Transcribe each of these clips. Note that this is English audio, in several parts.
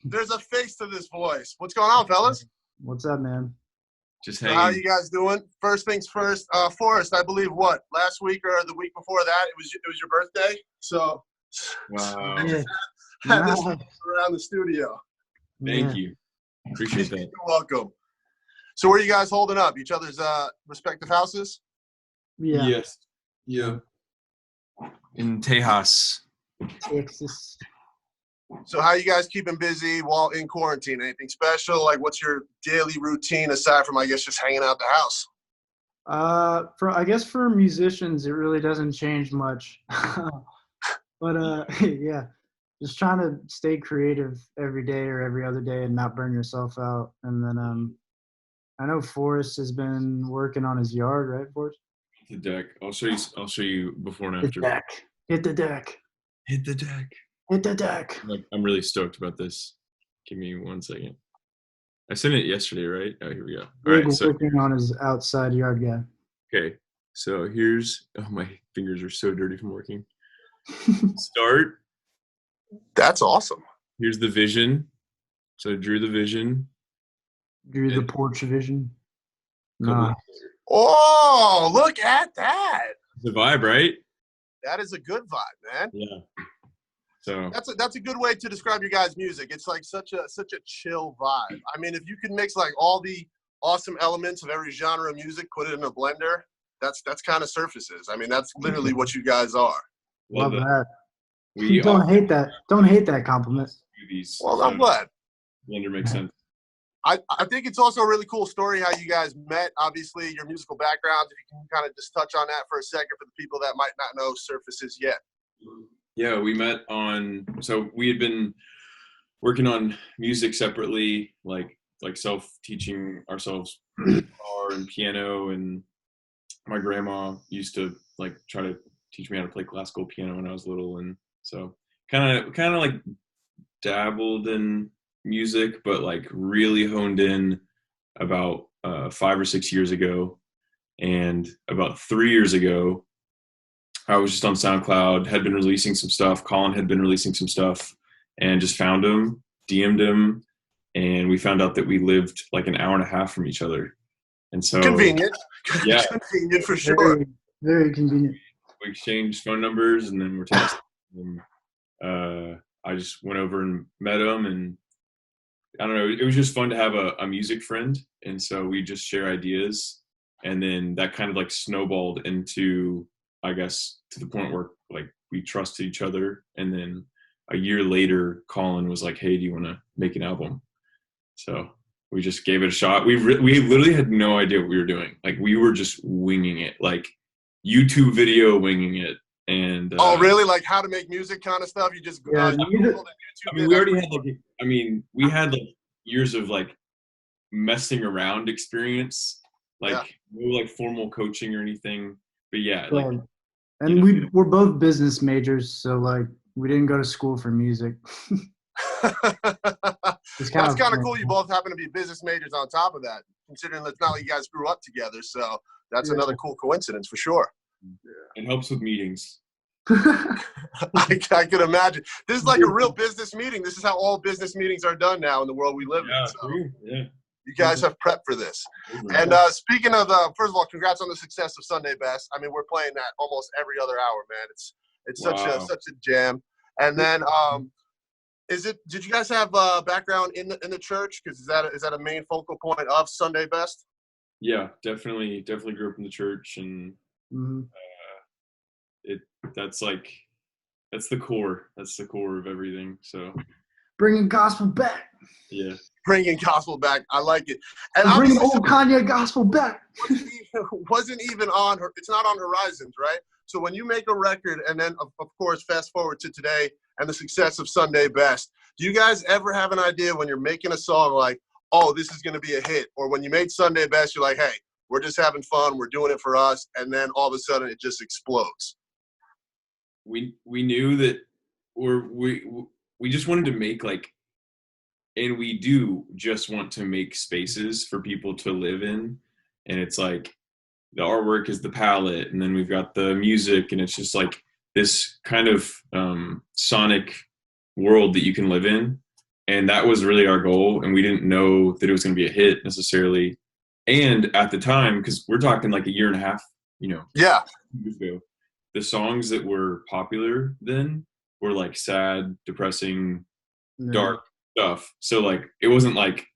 there's a face to this voice. What's going on, fellas? What's up, man? Just So hanging. how you guys doing? First things first, Forrest, I believe last week or the week before that, it was your birthday. So Wow. Yeah. had this Nice. around the studio. Thank you. Appreciate that. You're welcome. So where are you guys holding up? Each other's respective houses? Yeah. Yes. Yeah. In Tejas. Texas. So how you guys keeping busy while in quarantine? Anything special? Like what's your daily routine aside from, I guess, just hanging out the house? I guess for musicians, it really doesn't change much. But yeah, just trying to stay creative every day or every other day and not burn yourself out. And then I know Forrest has been working on his yard, right, Forrest? The deck. I'll show you before and The after. deck. Hit the deck. Hit the deck. Hit the deck. I'm really stoked about this. Give me 1 second. I sent it yesterday, right? Oh, here we go. All Big right. So working on his outside yard guy. okay. So here's. Oh, my fingers are so dirty from working. Start. That's awesome. Here's the vision. So I drew the vision. Drew the And- porch vision. Couple- Nah. Oh, look at that. The vibe, right? That is a good vibe, man. Yeah. So That's a good way to describe your guys' music. It's like such a chill vibe. I mean, if you could mix like all the awesome elements of every genre of music, put it in a blender, that's kind of surfaces. I mean, that's literally what you guys are. Love that. We Don't hate that. Don't hate that compliment. these. Well, I'm glad. Blender makes sense. I think it's also a really cool story how you guys met. Obviously, your musical backgrounds. If you can kind of just touch on that for a second for the people that might not know surfaces yet. Yeah, we met on. So we had been working on music separately, like self-teaching ourselves guitar and piano. And my grandma used to like try to teach me how to play classical piano when I was little, and so kind of like dabbled in music, but like really honed in about 5 or 6 years ago. And about 3 years ago, I was just on SoundCloud, had been releasing some stuff. Colin had been releasing some stuff, and just found him, DM'd him, and we found out that we lived like an hour and a half from each other. And so Convenient. Yeah. Convenient for sure. Very, very convenient. we exchanged phone numbers, and then we're texting. And, I just went over and met him, and I don't know, it was just fun to have a music friend. And so we just share ideas, and then that kind of like snowballed into, I guess, to the point where like we trusted each other. And then a year later, Colin was like, hey, do you want to make an album? So we just gave it a shot. We literally had no idea what we were doing. Like we were just winging it, like YouTube video winging it. And Oh, really? Like how to make music kind of stuff? You just Yeah, Googled you- and YouTube I mean, did we that already for had you? like, I mean, we had like years of like messing around experience, like no like formal coaching or anything. But yeah, like Well, and we're both business majors, so like we didn't go to school for music. It's That's kind of fun. cool. You both happen to be business majors on top of that, considering it's not like you guys grew up together. So that's Yeah. another cool coincidence for sure. it helps with meetings. I could imagine. This is like a real business meeting. This is how all business meetings are done now in the world we live in. So True. Yeah. you guys have prepped for this. And speaking of, first of all, congrats on the success of Sunday Best. I mean, we're playing that almost every other hour, man. It's such Wow. a jam. And then, did you guys have background in the church? Because is that a main focal point of Sunday Best? Yeah, definitely grew up in the church, and Mhm. that's the core. That's the core of everything. So Bringing gospel back. yeah. Bringing gospel back. I like it. And Bringing obviously, old Kanye gospel back. wasn't even on her. It's not on Horizons, right? So when you make a record, and then of course fast forward to today and the success of Sunday Best, do you guys ever have an idea when you're making a song like, oh, this is going to be a hit, or when you made Sunday Best, you're like, hey, we're just having fun, we're doing it for us, and then all of a sudden it just explodes? We knew that we just wanted to make like, and we do just want to make spaces for people to live in. And it's like the artwork is the palette, and then we've got the music, and it's just like this kind of sonic world that you can live in. And that was really our goal. And we didn't know that it was going to be a hit necessarily. And at the time, because we're talking like a year and a half, Yeah. years ago, the songs that were popular then were like sad, depressing, dark stuff. So like it wasn't like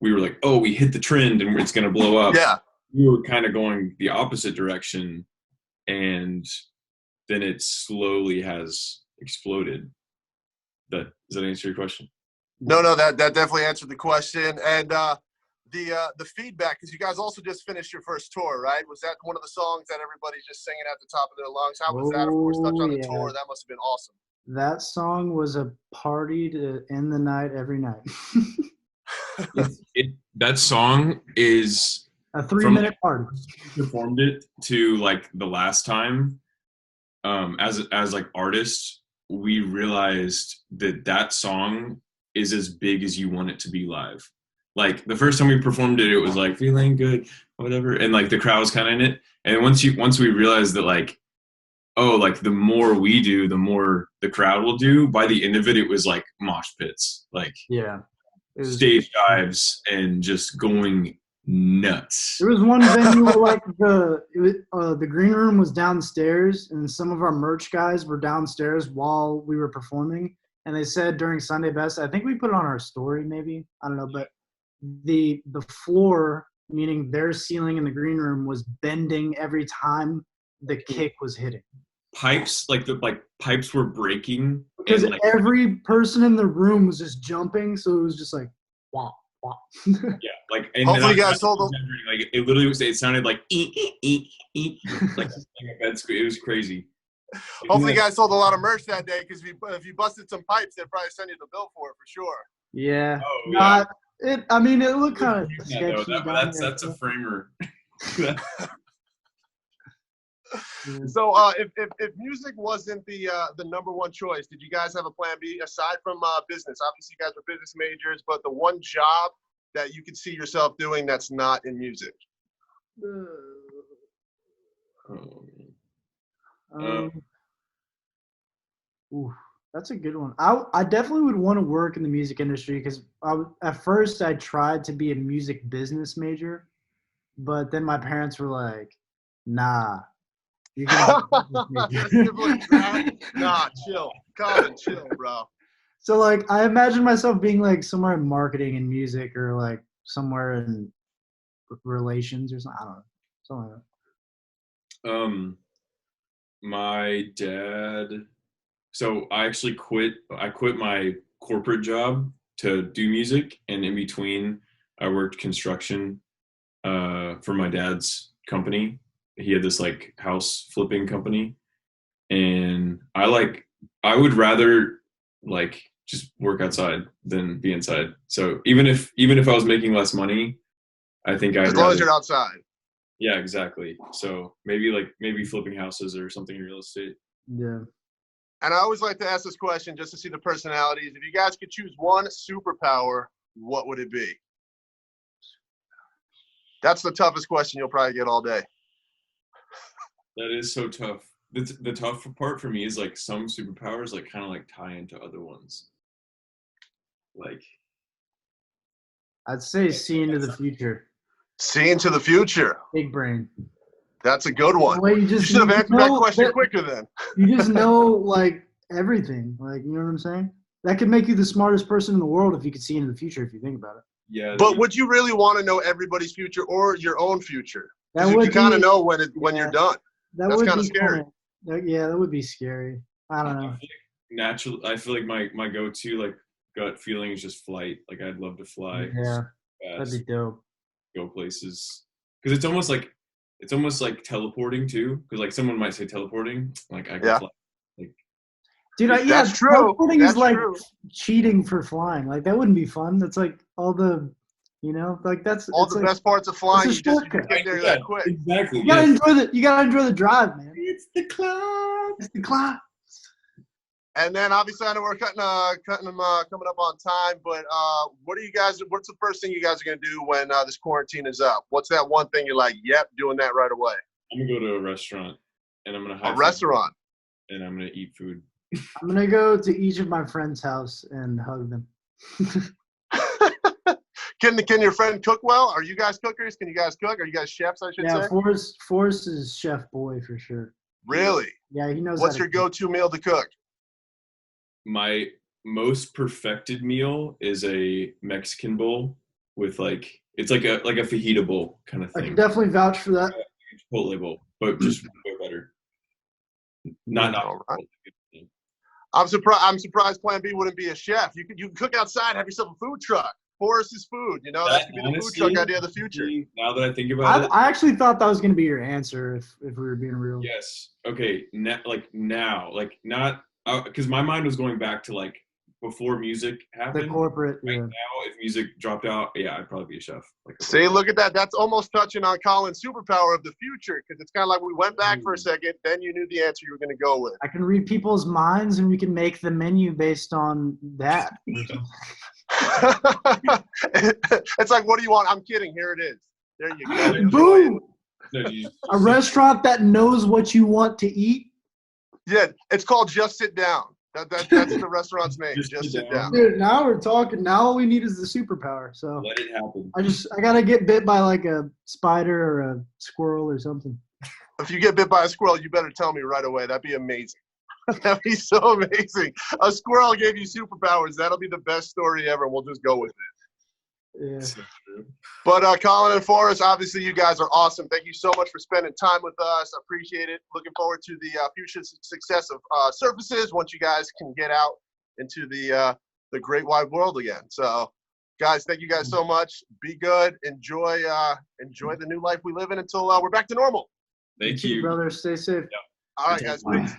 we were like, oh, we hit the trend and it's going to blow up. Yeah. We were kind of going the opposite direction, and then it slowly has exploded. Does that answer your question? No, that definitely answered the question. And the feedback, because you guys also just finished your first tour, right? Was that one of the songs that everybody's just singing at the top of their lungs? How was that? Of course, Touch on the Tour. That must have been awesome. That song was a party to end the night every night. That song is a 3-minute party. Performed it to like the last time, as like artists, we realized that song is as big as you want it to be live. Like the first time we performed it, it was like feeling good, whatever, and like the crowd was kind of in it. And once we realized that like, oh, like the more we do, the more the crowd will do. By the end of it, it was like mosh pits, like stage dives, and just going nuts. There was one venue where like the green room was downstairs, and some of our merch guys were downstairs while we were performing. And they said during Sunday Best, I think we put it on our story, maybe, I don't know, but the floor, meaning their ceiling in the green room, was bending every time the kick was hitting. Pipes, pipes were breaking because every person in the room was just jumping, so it was just like wow. Yeah, like, and hopefully you guys told them. Like it literally was. It sounded like like a bed squeak. It was crazy. Hopefully, you guys sold a lot of merch that day, because if you busted some pipes, they'd probably send you the bill for it for sure. Yeah. Oh, yeah. It looked kind of sketchy. That's a framer. So, if music wasn't the number one choice, did you guys have a plan B aside from business? Obviously, you guys were business majors, but the one job that you could see yourself doing that's not in music. That's a good one. I definitely would want to work in the music industry, because at first I tried to be a music business major, but then my parents were like, "Nah, you're gonna nah, chill, calm and chill, bro." So like I imagine myself being like somewhere in marketing and music, or like somewhere in relations or something. I don't know, something like that. My dad. So I actually quit my corporate job to do music, and in between I worked construction for my dad's company. He had this like house flipping company, and I would rather like just work outside than be inside. So even if I was making less money, I think as long as you're outside. Yeah, exactly. So maybe flipping houses or something in real estate. Yeah. And I always like to ask this question just to see the personalities. If you guys could choose one superpower, what would it be? That's the toughest question you'll probably get all day. That is so tough. The tough part for me is like some superpowers like kind of like tie into other ones. Like, I'd say see into the future. See into the future. Big brain. That's a good one. Well, you should have answered that question quicker then. You just know like everything. Like, you know what I'm saying? That could make you the smartest person in the world if you could see into the future, if you think about it. Yeah. But would you really want to know everybody's future or your own future? Because you kind of know when you're done. That's kind of scary. That would be scary. I don't know. Naturally, I feel like my go-to like gut feeling is just flight. Like I'd love to fly. Yeah, that'd be dope. Go places, because it's almost like teleporting too. Because like someone might say teleporting, like I can fly. Like, dude, that's true. Teleporting is like cheating for flying. Like that wouldn't be fun. That's like all the, like that's all the best parts of flying. You just get there that quick. Exactly. You gotta enjoy the drive, man. It's the clouds. It's the clouds. And then obviously I know we're cutting them coming up on time, but what's the first thing you guys are gonna do when this quarantine is up? What's that one thing you're like, yep, doing that right away? I'm gonna go to a restaurant, and I'm gonna and I'm gonna eat food. I'm gonna go to each of my friends' house and hug them. Can your friend cook well? Are you guys cookers? Can you guys cook? Are you guys chefs, I should Yeah, say? Forrest is chef boy for sure. Really? Yeah, he knows. What's how to your go-to meal to cook? My most perfected meal is a Mexican bowl with like it's like a fajita bowl kind of I can thing. definitely vouch for that. Chipotle bowl, but just way better. Not All right. I'm surprised Plan B wouldn't be a chef. You can cook outside, have yourself a food truck. Forrest's food, you know, that could be the food truck idea of the future. Now that I think about it, I actually thought that was going to be your answer if we were being real. yes. Okay. Now, not because my mind was going back to like before music happened. The corporate, Right yeah. now, if music dropped out, yeah, I'd probably be a chef. See, look at that. That's almost touching on Colin's superpower of the future, because it's kind of like we went back for a second, then you knew the answer you were going to go with. I can read people's minds, and we can make the menu based on that. It's like, what do you want? I'm kidding. Here it is. There you go. Enjoy Boom! No, A restaurant that knows what you want to eat. Yeah, it's called Just Sit Down. That's the restaurant's name. Just Sit Down. Dude, now we're talking. Now all we need is the superpower. So let it happen. I gotta get bit by like a spider or a squirrel or something. If you get bit by a squirrel, you better tell me right away. That'd be amazing. That'd be so amazing. A squirrel gave you superpowers. That'll be the best story ever. We'll just go with it. Yeah. So true. But Colin and Forrest, obviously you guys are awesome. Thank you so much for spending time with us. Appreciate it. Looking forward to the future success of Surfaces once you guys can get out into the great wide world again. So, guys, thank you guys so much. Be good. Enjoy the new life we live in until we're back to normal. Thank you, brother. Stay safe. Yeah. All right, guys. Peace.